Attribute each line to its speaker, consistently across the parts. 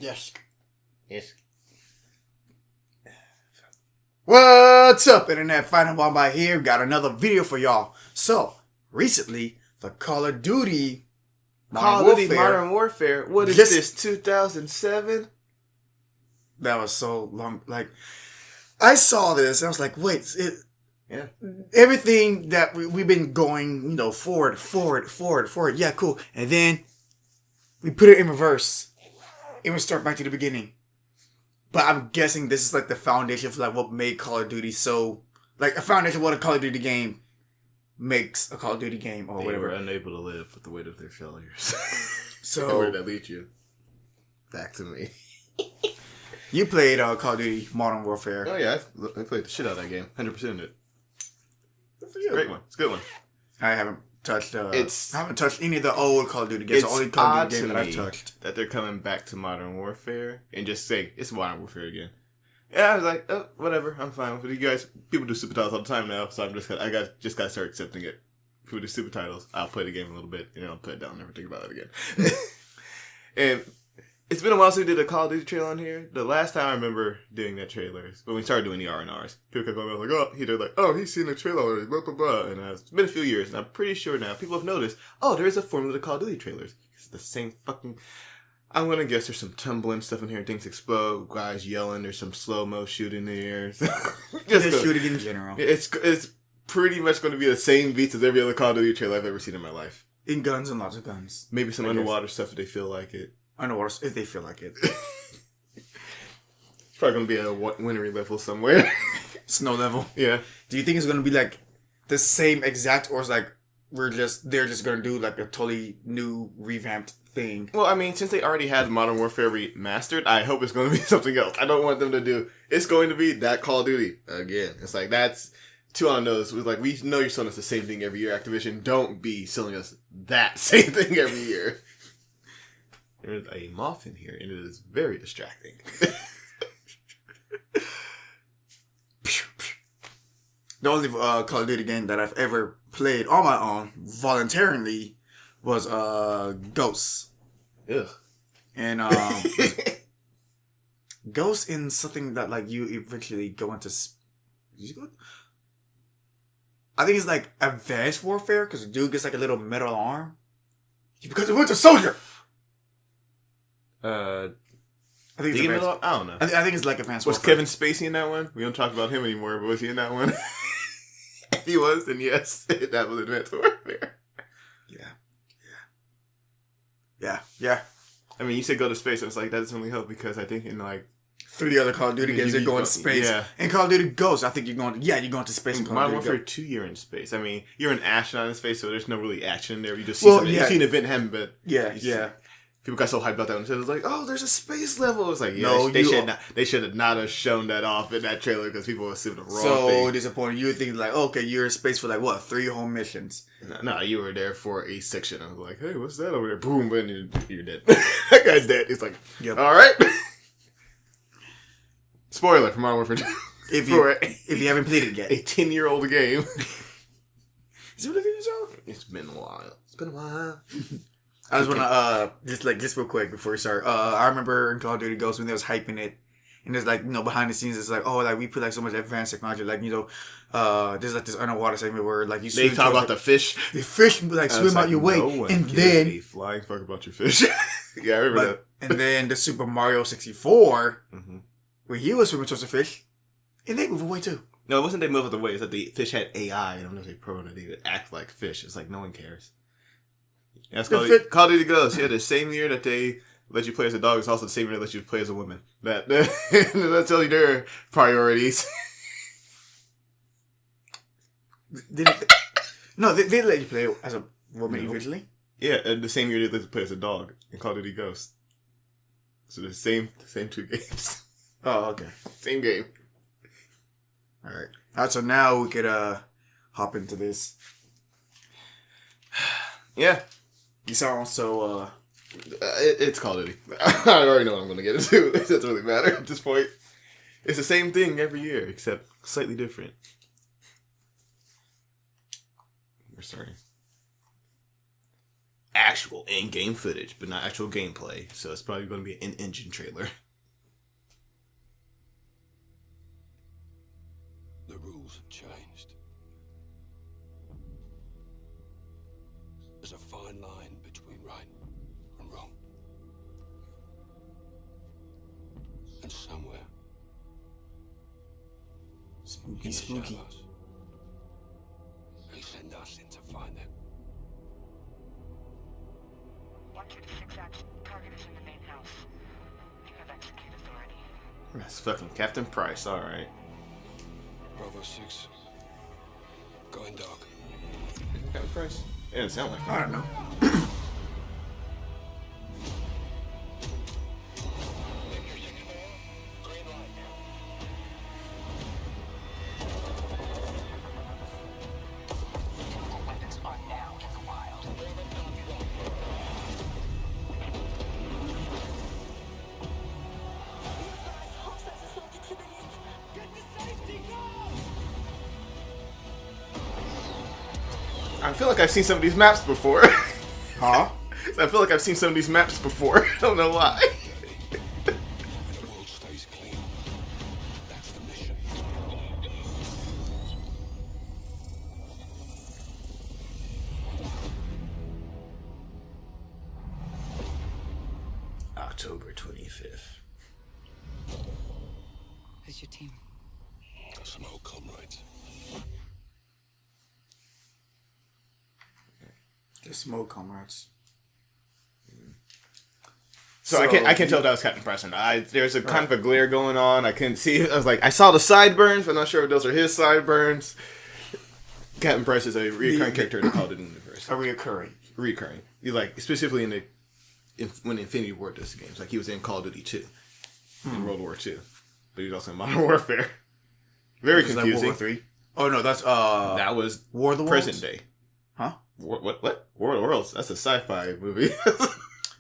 Speaker 1: Yes.
Speaker 2: Yes.
Speaker 1: What's up, Internet? Final Wombat here. Got another video for y'all. So, recently, the Call of Duty
Speaker 2: Modern Warfare. What is this, 2007?
Speaker 1: That was so long. Like, I saw this and I was like, wait,
Speaker 2: Yeah.
Speaker 1: everything that we've been going, forward. Yeah, cool. And then we put it in reverse. And we start back to the beginning. But I'm guessing this is like the foundation for like what made Call of Duty so, like a foundation of what a Call of Duty game makes a Call of Duty game or whatever.
Speaker 2: They were unable to live with the weight of their failures.
Speaker 1: So
Speaker 2: where did that lead you? Back to me.
Speaker 1: You played Call of Duty Modern Warfare.
Speaker 2: Oh yeah, I played the shit out of that game. 100% it. It's a great one. It's a good one.
Speaker 1: I haven't touched. I haven't touched any of the old Call of Duty games.
Speaker 2: It's
Speaker 1: the only Call of Duty game
Speaker 2: odd
Speaker 1: that
Speaker 2: to
Speaker 1: I've
Speaker 2: me
Speaker 1: touched.
Speaker 2: that they're coming back to Modern Warfare and just saying it's Modern Warfare again. Yeah, I was like, oh, whatever, I'm fine with it. You guys, people do super titles all the time now, so I'm just gotta start accepting it. People do super titles. I'll play the game a little bit, and then I'll put it down and never think about it again. And it's been a while since we did a Call of Duty trailer on here. The last time I remember doing that trailer is when we started doing the R&Rs. People kept going, he's seen the trailer already, blah, blah, blah. And it's been a few years, and I'm pretty sure now people have noticed, there is a formula to Call of Duty trailers. It's the same fucking... I'm gonna guess there's some tumbling stuff in here, things explode, guys yelling, there's some slow-mo shooting in the air.
Speaker 1: Just shooting in general.
Speaker 2: It's pretty much going to be the same beats as every other Call of Duty trailer I've ever seen in my life.
Speaker 1: In guns and lots of guns.
Speaker 2: Maybe some underwater stuff if they feel like it.
Speaker 1: Underwater, if they feel like it.
Speaker 2: It's probably going to be a wintry level somewhere.
Speaker 1: Snow level.
Speaker 2: Yeah.
Speaker 1: Do you think it's going to be like the same exact, or it's like they're just going to do like a totally new revamped thing?
Speaker 2: Well, I mean, since they already had Modern Warfare remastered, I hope it's going to be something else. I don't want them to do, it's going to be that Call of Duty again. It's like, that's two on those. Like, we know you're selling us the same thing every year, Activision. Don't be selling us that same thing every year. There's a moth in here, and it is very distracting.
Speaker 1: The only Call of Duty game that I've ever played on my own, voluntarily, was Ghosts.
Speaker 2: Ugh.
Speaker 1: And Ghosts in something that like you eventually go into... I think it's like Advanced Warfare, because the dude gets like a little metal arm. He becomes a Winter Soldier!
Speaker 2: I
Speaker 1: think it's Advanced.
Speaker 2: I don't know.
Speaker 1: I think it's like Advanced
Speaker 2: Was
Speaker 1: Warfare.
Speaker 2: Kevin Spacey in that one? We don't talk about him anymore, but was he in that one? If he was, then yes, that was Advanced Warfare.
Speaker 1: Yeah.
Speaker 2: I mean, you said go to space, and it's like, that doesn't really help because I think in like
Speaker 1: 3 other Call of Duty games, they're going to space.
Speaker 2: Yeah.
Speaker 1: In Call of Duty Ghosts, I think you're going to space. In
Speaker 2: Modern Warfare 2, you're in space. I mean, you're an astronaut in space, so there's no really action in there. You just see something. You see an event happen, but
Speaker 1: yeah.
Speaker 2: People got so hyped about that one. It was like, oh, there's a space level. It's like, yeah,
Speaker 1: no,
Speaker 2: they should not have shown that off in that trailer because people assumed the wrong
Speaker 1: So
Speaker 2: thing.
Speaker 1: disappointed. You would think like, okay, you're in space for like what, 3 whole missions?
Speaker 2: No, you were there for a section. I was like, hey, what's that over there? Boom, and you're dead. That guy's dead. It's like,
Speaker 1: yep.
Speaker 2: All right. Spoiler for Modern Warfare 2.
Speaker 1: If you haven't played it yet.
Speaker 2: A 10-year-old game.
Speaker 1: Is it really 10 years old?
Speaker 2: It's been a while.
Speaker 1: I just want to, just real quick before we start. I remember in Call of Duty Ghosts when they was hyping it. And there's like, behind the scenes, it's like, we put like so much advanced technology. Like, there's like this underwater segment where like you swim.
Speaker 2: They talk about the fish.
Speaker 1: The fish like swim out your way. And then
Speaker 2: a flying fuck about your fish. Yeah, I remember that.
Speaker 1: And then the Super Mario 64, where he was swimming towards the fish, and they move away too.
Speaker 2: No, it wasn't they move away. It's that the fish had AI. I don't know if they programmed it to act like fish. It's like no one cares. Yeah, it's Call of Duty Ghosts. Yeah, the same year that they let you play as a dog, it's also the same year they let you play as a woman. That tells you their priorities.
Speaker 1: They let you play as a woman eventually.
Speaker 2: Yeah, and the same year they let you play as a dog in Call of Duty Ghosts. So the same 2 games.
Speaker 1: Oh, okay.
Speaker 2: Same game.
Speaker 1: All right. So now we could hop into this.
Speaker 2: Yeah.
Speaker 1: You sound so...
Speaker 2: It's Call of Duty. I already know what I'm going to get into. It doesn't really matter at this point. It's the same thing every year, except slightly different. We're starting. actual in-game footage, but not actual gameplay. So it's probably going to be an in-engine trailer.
Speaker 3: The rules have changed. There's a fine line between right and wrong. And somewhere
Speaker 1: Spooky,
Speaker 3: in the
Speaker 1: spooky.
Speaker 3: shadows, they send us in to find them.
Speaker 4: 126X, target is in the main house. You have execute authority.
Speaker 2: That's fucking Captain Price, alright.
Speaker 3: Bravo 6. Going dark.
Speaker 2: Captain Price? It didn't sound like
Speaker 1: I don't know.
Speaker 4: Weapons are now in the wild.
Speaker 2: I feel like I've seen some of these maps before.
Speaker 1: Huh?
Speaker 2: I feel like I've seen some of these maps before. I don't know why.
Speaker 3: And the world stays clean. That's the mission.
Speaker 2: October 25th.
Speaker 4: Who's your team?
Speaker 3: Some old comrades.
Speaker 1: Just smoke, comrades.
Speaker 2: So I can't tell if that was Captain Price or not. There's a kind of a glare going on. I couldn't see. I was like, I saw the sideburns, but I'm not sure if those are his sideburns. Captain Price is a recurring character in the Call of Duty universe.
Speaker 1: A reoccurring.
Speaker 2: Recurring. He's like specifically when Infinity War does games. Like he was in Call of Duty 2 in World War 2, but he was also in Modern Warfare. Very
Speaker 1: Is that
Speaker 2: confusing.
Speaker 1: World War 3? Oh no, that's
Speaker 2: That was
Speaker 1: War of the
Speaker 2: present
Speaker 1: Worlds?
Speaker 2: day.
Speaker 1: Huh?
Speaker 2: What? War of the Worlds? That's a sci-fi movie.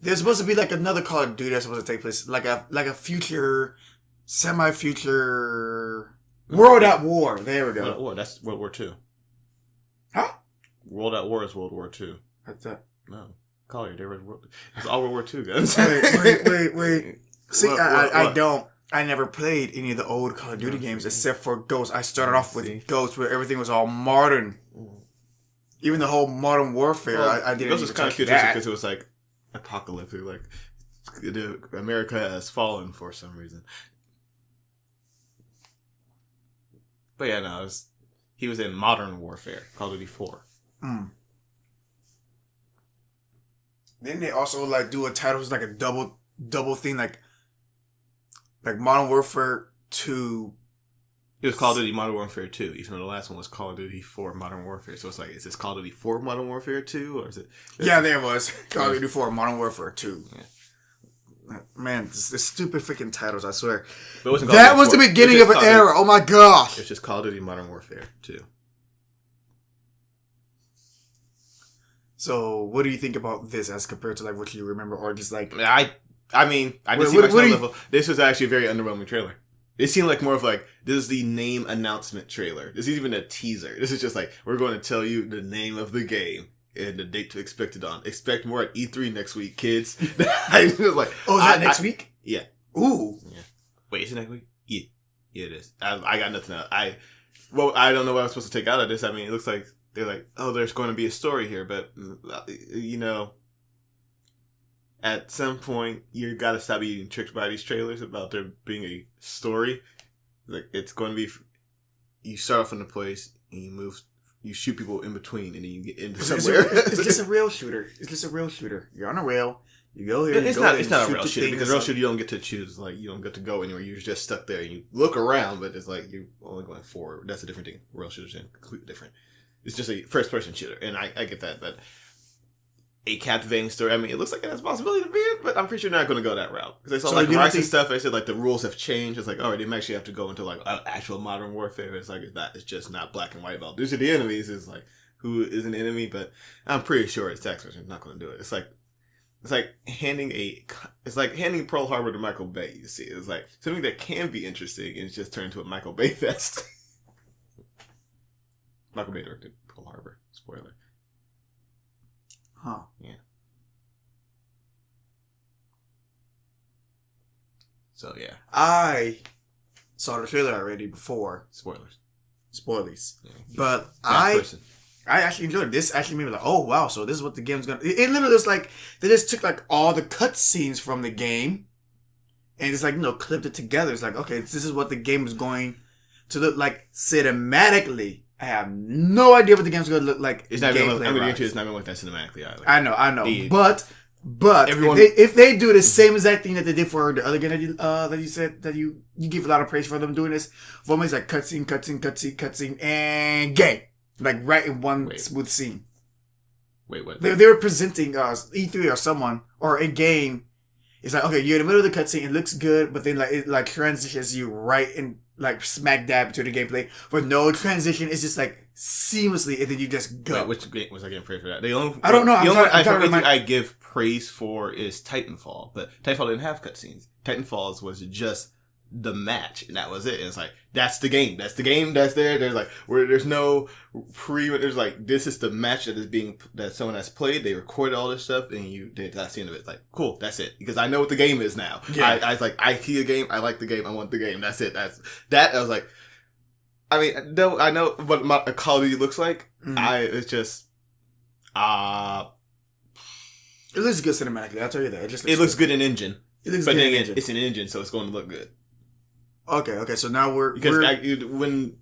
Speaker 1: There's supposed to be like another Call of Duty that's supposed to take place, like a future, semi-future World at War. There we
Speaker 2: World at
Speaker 1: go.
Speaker 2: War. That's World War 2.
Speaker 1: Huh?
Speaker 2: World at War is World War 2.
Speaker 1: That's that.
Speaker 2: No. Collier, they were it's all World War 2 guns.
Speaker 1: Wait. See,
Speaker 2: What?
Speaker 1: I don't. I never played any of the old Call of Duty games except for Ghost. I started off with Ghost, where everything was all modern. Even the whole Modern Warfare, I didn't.
Speaker 2: This was
Speaker 1: even
Speaker 2: kind of
Speaker 1: touch
Speaker 2: futuristic
Speaker 1: that.
Speaker 2: because it was like apocalyptic, like America has fallen for some reason. But yeah, no, he was in Modern Warfare, Call of Duty 4.
Speaker 1: Didn't they also like do a title was like a double thing, like Modern Warfare 2?
Speaker 2: It was Call of Duty Modern Warfare 2, even though the last one was Call of Duty 4 Modern Warfare. So it's like, is this Call of Duty 4 Modern Warfare 2, or is it?
Speaker 1: Yeah, there it was. Call of Duty 4 Modern Warfare 2.
Speaker 2: Yeah.
Speaker 1: Man, this stupid freaking titles, I swear.
Speaker 2: But it wasn't Call of
Speaker 1: That
Speaker 2: Duty
Speaker 1: was the
Speaker 2: 4.
Speaker 1: beginning
Speaker 2: It
Speaker 1: of
Speaker 2: was
Speaker 1: an
Speaker 2: just Call of
Speaker 1: era. Oh my
Speaker 2: Duty-
Speaker 1: gosh.
Speaker 2: It's just Call of Duty Modern Warfare 2.
Speaker 1: So, what do you think about this as compared to like what you remember, or just like?
Speaker 2: I mean, I didn't see
Speaker 1: What
Speaker 2: much
Speaker 1: do you-
Speaker 2: level. This was actually a very underwhelming trailer. It seemed like more of like, this is the name announcement trailer. This isn't even a teaser. This is just like, we're going to tell you the name of the game and the date to expect it on. Expect more at E3 next week, kids. I was like,
Speaker 1: Oh, is that next week?
Speaker 2: Yeah.
Speaker 1: Ooh.
Speaker 2: Yeah. Wait, is it next week? Yeah. Yeah, it is. I got nothing else. I don't know what I'm supposed to take out of this. I mean, it looks like they're like, oh, there's going to be a story here, but, you know, at some point, you gotta stop being tricked by these trailers about there being a story. Like, it's going to be, you start off in a place, and you shoot people in between, and then you get into somewhere.
Speaker 1: It's just a rail shooter. It's just a rail shooter. You're on a rail. You go here.
Speaker 2: It's
Speaker 1: you go
Speaker 2: not.
Speaker 1: there,
Speaker 2: It's not a
Speaker 1: shoot
Speaker 2: real
Speaker 1: the
Speaker 2: shooter
Speaker 1: thing
Speaker 2: because
Speaker 1: or
Speaker 2: real
Speaker 1: something.
Speaker 2: shooter you don't get to choose. Like you don't get to go anywhere. You're just stuck there. You look around, but it's like you're only going forward. That's a different thing. Real shooters are completely different. It's just a first person shooter, and I get that. But a captivating story. I mean, it looks like it has a possibility to be it, but I'm pretty sure they're not going to go that route because I saw
Speaker 1: So
Speaker 2: like
Speaker 1: you don't
Speaker 2: Rise and
Speaker 1: think-
Speaker 2: stuff. I said like the rules have changed. It's like oh, they actually have to go into like actual modern warfare. It's like it's just not black and white about these are the enemies. It's like who is an enemy, but I'm pretty sure it's Taxman not going to do it. It's like handing Pearl Harbor to Michael Bay, you see. It's like something that can be interesting and it's just turned into a Michael Bay fest. Michael Bay directed Pearl Harbor. Spoiler.
Speaker 1: Huh.
Speaker 2: Yeah. So yeah,
Speaker 1: I saw the trailer already before.
Speaker 2: spoilers.
Speaker 1: Spoilers.
Speaker 2: Yeah.
Speaker 1: But
Speaker 2: Bad person.
Speaker 1: I actually enjoyed it. This actually made me like, oh wow, so this is what the game's gonna. It literally was like they just took like all the cutscenes from the game, and just like clipped it together. It's like, okay, this is what the game is going to look like cinematically. I have no idea what the game's gonna look like.
Speaker 2: It's not gonna look. I'm gonna
Speaker 1: gameplay-wise.
Speaker 2: it's not gonna look that cinematically either.
Speaker 1: I know,
Speaker 2: The-
Speaker 1: but
Speaker 2: Everyone-
Speaker 1: if they do the same exact thing that they did for the other game that you said that you give a lot of praise for them doing this, for me it's like cutscene, and game, like right in one smooth scene.
Speaker 2: Wait, what?
Speaker 1: They were presenting E3 or someone or a game. It's like, okay, you're in the middle of the cutscene, it looks good, but then like it like transitions you right in like smack dab into the gameplay with no transition. It's just like seamlessly, and then you just go.
Speaker 2: Wait, which game was I getting praise for that? The only
Speaker 1: I don't know.
Speaker 2: The only one
Speaker 1: I'm trying to remind-
Speaker 2: I give praise for is Titanfall, but Titanfall didn't have cutscenes. Titanfall was just the match, and that was it. It's like that's the game. That's the game. That's there. There's like where there's no There's like this is the match that someone has played. They recorded all this stuff, and that's the end of it. It's like cool. That's it because I know what the game is now.
Speaker 1: Yeah.
Speaker 2: I was like I see a game. I like the game. I want the game. That's it. That's that. I was like. I mean, no, I know what a Call of Duty looks like.
Speaker 1: Mhm.
Speaker 2: It's just,
Speaker 1: It looks good cinematically. I'll tell you that.
Speaker 2: it looks good in engine.
Speaker 1: It looks
Speaker 2: But
Speaker 1: good
Speaker 2: then
Speaker 1: in
Speaker 2: again,
Speaker 1: engine.
Speaker 2: it's an engine, so it's going to look good.
Speaker 1: Okay. So now
Speaker 2: Because
Speaker 1: we're
Speaker 2: when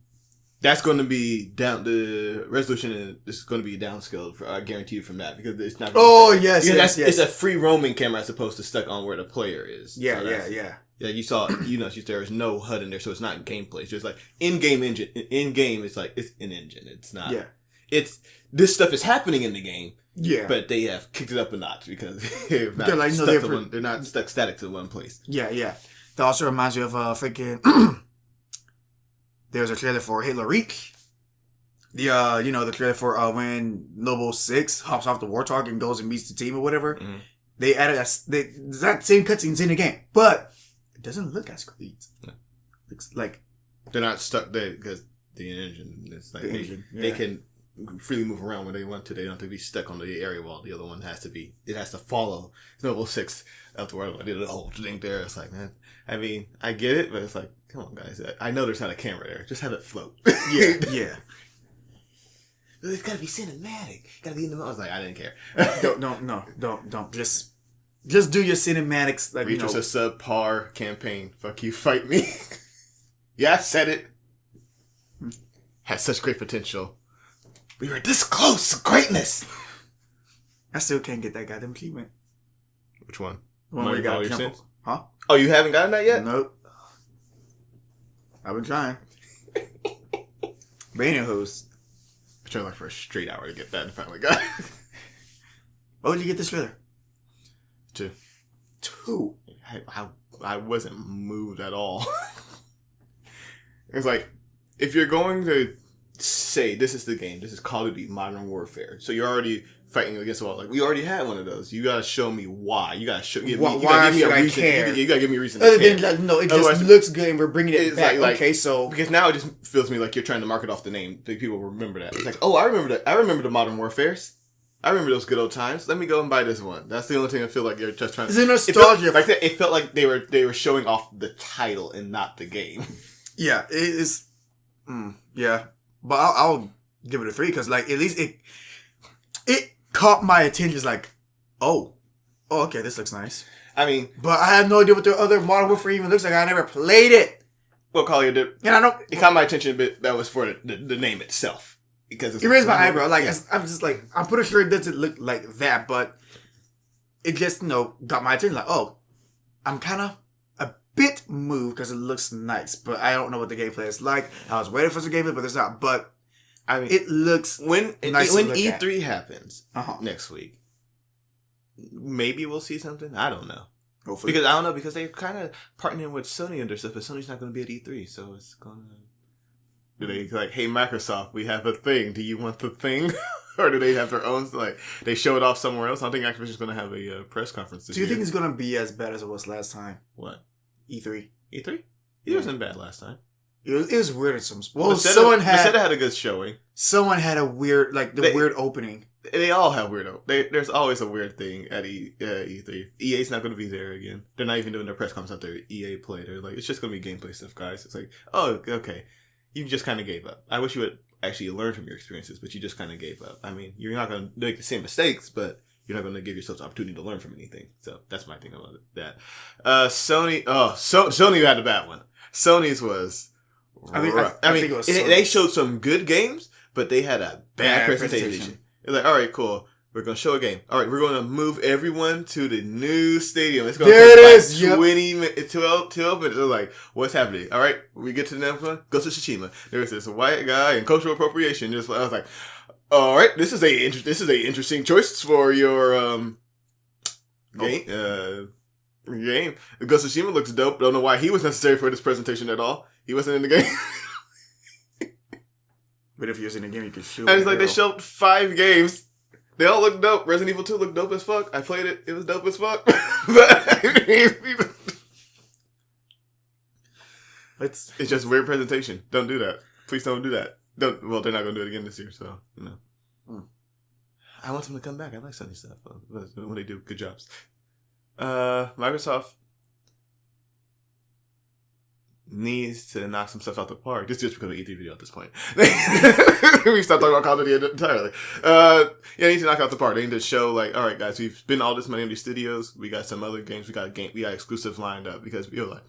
Speaker 2: that's going to be down, the resolution is going to be downscaled. I guarantee you from that because it's not.
Speaker 1: Oh, yes,
Speaker 2: because
Speaker 1: yes.
Speaker 2: It's a free roaming camera as opposed to stuck on where the player is.
Speaker 1: yeah.
Speaker 2: Yeah, you saw. There was no HUD in there, so it's not gameplay. It's just like in-game engine. In-game, it's like it's an engine. It's not.
Speaker 1: Yeah.
Speaker 2: It's this stuff is happening in the game.
Speaker 1: Yeah.
Speaker 2: But they have kicked it up a notch because they're not
Speaker 1: They're like, no,
Speaker 2: they're not stuck static to one place.
Speaker 1: Yeah. That also reminds me of freaking. There's a trailer for Halo Reach. The trailer for when Noble 6 hops off the Warthog and goes and meets the team or whatever.
Speaker 2: Mm-hmm.
Speaker 1: They added that same cutscenes in the game, but it doesn't look as great.
Speaker 2: No.
Speaker 1: Looks like
Speaker 2: They're not stuck there because the engine is like
Speaker 1: The engine,
Speaker 2: they
Speaker 1: yeah.
Speaker 2: can freely move around when they want to. They don't have to be stuck on the area wall. The other one has to follow Noble 6 out the world. I did a whole thing there. It's like, man, I mean, I get it, but it's like, come on, guys. I know there's not a camera there. Just have it float.
Speaker 1: yeah.
Speaker 2: It's gotta be cinematic. Gotta be in the mode. I was like, I didn't care.
Speaker 1: Don't. Just do your cinematics. Like
Speaker 2: Reach was a subpar campaign. Fuck you, fight me. Yeah, I said it. Had such great potential. We were this close to greatness.
Speaker 1: I still can't get that goddamn achievement.
Speaker 2: Which one?
Speaker 1: The one where you got
Speaker 2: All
Speaker 1: to
Speaker 2: Your
Speaker 1: jump.
Speaker 2: Sins?
Speaker 1: Huh?
Speaker 2: Oh, you haven't gotten that yet?
Speaker 1: Nope. I've been trying. But anywho's,
Speaker 2: I tried like for a straight hour to get that and finally got it.
Speaker 1: what did you get this trailer?
Speaker 2: 2.
Speaker 1: 2.
Speaker 2: I wasn't moved at all. It's like, if you're going to say this is the game, this is Call of Duty Modern Warfare, so you're already fighting against the wall. Like, we already had one of those. You gotta show me why. You gotta show me.
Speaker 1: Why should I care?
Speaker 2: You gotta give me a reason.
Speaker 1: Other
Speaker 2: to care.
Speaker 1: than like, no, it
Speaker 2: Otherwise-
Speaker 1: just looks good and we're bringing it
Speaker 2: It's
Speaker 1: back.
Speaker 2: like-
Speaker 1: Okay, so
Speaker 2: Because now it just feels to me like you're trying to market off the name. So people remember that. It's like, oh, I remember that. I remember the Modern Warfares. I remember those good old times. Let me go and buy this one. That's the only thing I feel like you're just trying to.
Speaker 1: It's a nostalgia.
Speaker 2: It felt like that. It felt like they were showing off the title and not the game.
Speaker 1: yeah, it is. Yeah, but I'll give it a 3 because like at least it caught my attention. It's like, oh, okay, this looks nice.
Speaker 2: I mean,
Speaker 1: But I have no idea what the other Modern Warfare even looks like. I never played it,
Speaker 2: well, Collier did.
Speaker 1: and I don't.
Speaker 2: It caught my attention a bit. That was for the name itself because it's
Speaker 1: It raised my eyebrow. Like
Speaker 2: yeah.
Speaker 1: I'm just like I'm pretty sure it doesn't look like that, but it just got my attention. Like, oh, I'm kind of a bit moved because it looks nice, but I don't know what the gameplay is like. I was waiting for some gameplay, but there's not. But
Speaker 2: I mean,
Speaker 1: it looks
Speaker 2: when
Speaker 1: nice to look
Speaker 2: E3 happens
Speaker 1: Uh-huh.
Speaker 2: next week, maybe we'll see something. I don't know.
Speaker 1: hopefully.
Speaker 2: Because I don't know, because they're kind of partnering with Sony and their stuff, but Sony's not going to be at E3, so it's going to... Do they like, hey, Microsoft, we have a thing. Do you want the thing? Or do they have their own, like, they show it off somewhere else? I don't think Activision's going to have a press conference this
Speaker 1: Do you
Speaker 2: year.
Speaker 1: think it's gonna be as bad as it was last time?
Speaker 2: What?
Speaker 1: E3.
Speaker 2: E3? It wasn't bad last time.
Speaker 1: It was weird in some. Well,
Speaker 2: Bethesda had a good showing.
Speaker 1: Someone had a weird, like weird opening.
Speaker 2: They all have weird. There's always a weird thing at E3. EA's not going to be there again. They're not even doing their press conference after EA Play. They're like, it's just going to be gameplay stuff, guys. It's like, oh, okay. You just kind of gave up. I wish you would actually learn from your experiences, but you just kind of gave up. I mean, you're not going to make the same mistakes, but you're not going to give yourself the opportunity to learn from anything. So that's my thing about that. Sony had a bad one. Sony's was
Speaker 1: I think it was
Speaker 2: they showed some good games, but they had a bad presentation. It's like, all right, cool. We're going to show a game. All right, we're going to move everyone to the new stadium. It's going to take like 12 minutes. They're like, what's happening? All right, we get to the next one. Go to Tsushima. There's this white guy and cultural appropriation. I was like, all right, this is a interesting choice for your game. Game. Ghost of Tsushima looks dope. Don't know why he was necessary for this presentation at all. He wasn't in the game.
Speaker 1: But if he was in the game, you could shoot.
Speaker 2: And it's like they showed 5 games. They all look dope. Resident Evil 2 looked dope as fuck. I played it. It was dope as fuck. It's just weird presentation. Don't do that. Please don't do that. Well, they're not going to do it again this year, so, you know. I want them to come back. I like Sony stuff when they do good jobs. Microsoft needs to knock some stuff out the park. This is just because of E3 video at this point. We stopped talking about Call of Duty entirely. They need to knock out the park. They need to show, like, all right, guys, we've spent all this money on these studios. We got some other games. We got exclusives lined up because we like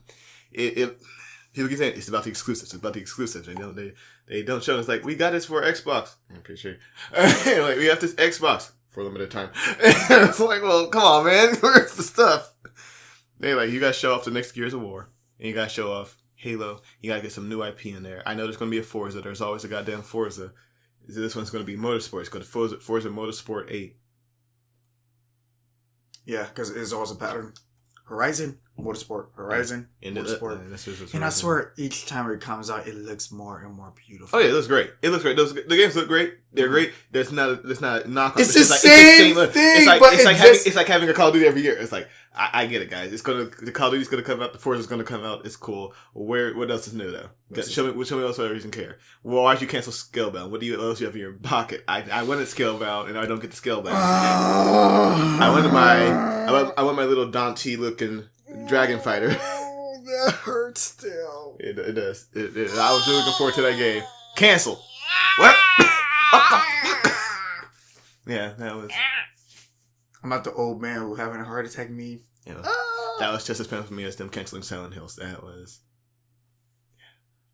Speaker 2: people keep saying it's about the exclusives. It's about the exclusives. They don't show. It's like we got this for Xbox. I'm pretty sure. Like we have this Xbox for a limited time. It's like, well, come on, man. Where's the stuff? They like you got to show off the next Gears of War, and you got to show off Halo. You got to get some new IP in there. I know there's going to be a Forza. There's always a goddamn Forza. This one's going to be Motorsport. It's going to Forza Motorsport 8.
Speaker 1: Yeah, because it's always a pattern. Horizon, Motorsport, Horizon, Motorsport. And I swear, each time it comes out, it looks more and more beautiful.
Speaker 2: Oh yeah, it looks great. It looks great. The games look great. They're great. There's not a knock.
Speaker 1: It's the same thing.
Speaker 2: It's like having a Call of Duty every year. It's like I get it, guys. The Call of Duty's gonna come out. The Forza's gonna come out. It's cool. What else is new though? Show me else other reason care. Well, why'd you cancel Scalebound? What else you have in your pocket? I wanted Scalebound and I don't get the Scalebound. I want my little Dante looking dragon fighter.
Speaker 1: That hurts still.
Speaker 2: It does. I was really looking forward to that game. Cancel. What? Yeah, that was.
Speaker 1: I'm not the old man who having a heart attack me.
Speaker 2: You know, that was just as painful for me as them canceling Silent Hills. That was.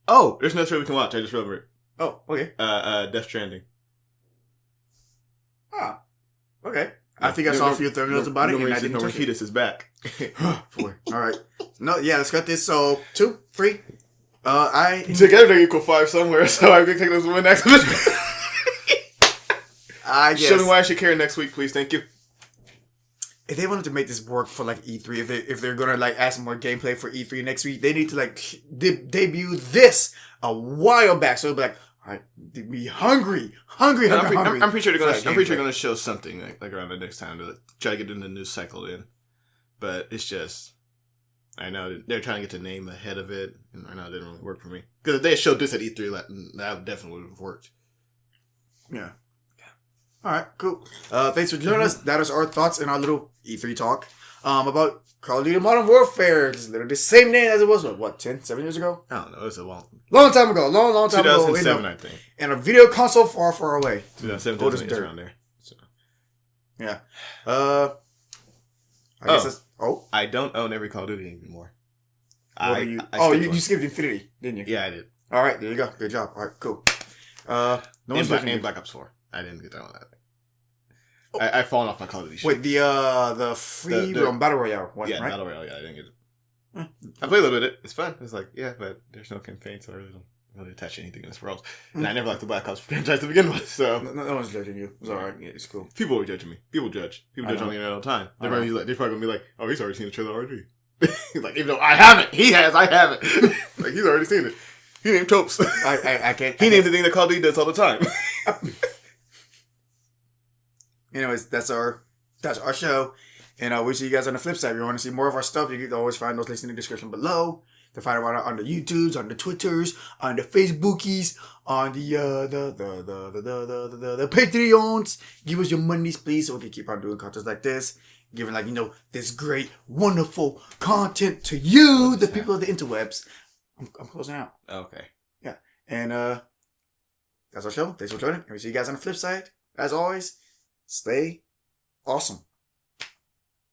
Speaker 2: Oh, there's no show we can watch. I just remembered.
Speaker 1: Oh, okay.
Speaker 2: Death Stranding.
Speaker 1: Ah, okay. I think I saw a few thumbnails about it, and I didn't touch it.
Speaker 2: Fetus is back.
Speaker 1: 4. All right. No, yeah, let's cut this. So 2, 3.
Speaker 2: Together they equal 5 somewhere. So I'm gonna take this one next week.
Speaker 1: I guess.
Speaker 2: Show me why I should care next week, please. Thank you.
Speaker 1: If they wanted to make this work for like E3, if they're gonna like add some more gameplay for E3 next week, they need to like debut this a while back. So it'll be like, all right, be hungry.
Speaker 2: I'm pretty sure they're gonna show something like around the next time to try to get in the news cycle in. But it's just, I know they're trying to get the name ahead of it, and I know it didn't really work for me. Because if they had showed this at E3, that definitely would have worked.
Speaker 1: Yeah. All right, cool. Thanks for joining us. That is our thoughts in our little E3 talk about Call of Duty Modern Warfare. It's literally the same name as it was, 7 years ago?
Speaker 2: I don't know. It was a long
Speaker 1: time ago. Long time ago.
Speaker 2: 2007, I think.
Speaker 1: And a video console far, far away.
Speaker 2: 2007, 2008, around there. So.
Speaker 1: Yeah. I guess that's... Oh?
Speaker 2: I don't own every Call of Duty anymore.
Speaker 1: You skipped Infinity, didn't you?
Speaker 2: Yeah, I did.
Speaker 1: All right, there you go. Good job. All right, cool.
Speaker 2: And Black Ops 4. I didn't get that one. I've fallen off my Call of Duty shit.
Speaker 1: Wait, the free Battle Royale one,
Speaker 2: yeah,
Speaker 1: right?
Speaker 2: Battle Royale, yeah, I didn't get it. I played a little bit of it. It's fun. It's like, yeah, but there's no campaign, so I really don't really attach to anything in this world. And I never liked the Black Ops franchise to begin with, so...
Speaker 1: No one's judging you. It's alright. Yeah, it's cool.
Speaker 2: People were judging me. People judge. People judge on the internet all the time. They're probably going to be like, oh, he's already seen the trailer already. He's like, even though I haven't. He has. I haven't. Like, he's already seen it. He named Topes.
Speaker 1: I can't...
Speaker 2: He named the thing that Call of Duty does all the time.
Speaker 1: Anyways, that's our show. And we'll see you guys on the flip side. If you want to see more of our stuff, you can always find those links in the description below. To find out on the YouTubes, on the Twitters, on the Facebookies, on the Patreons. Give us your monies, please, so we can keep on doing content like this. Giving, like, this great, wonderful content to you, the people of the interwebs. I'm closing out.
Speaker 2: Okay.
Speaker 1: Yeah. And that's our show. Thanks for joining. And we'll see you guys on the flip side. As always, stay awesome.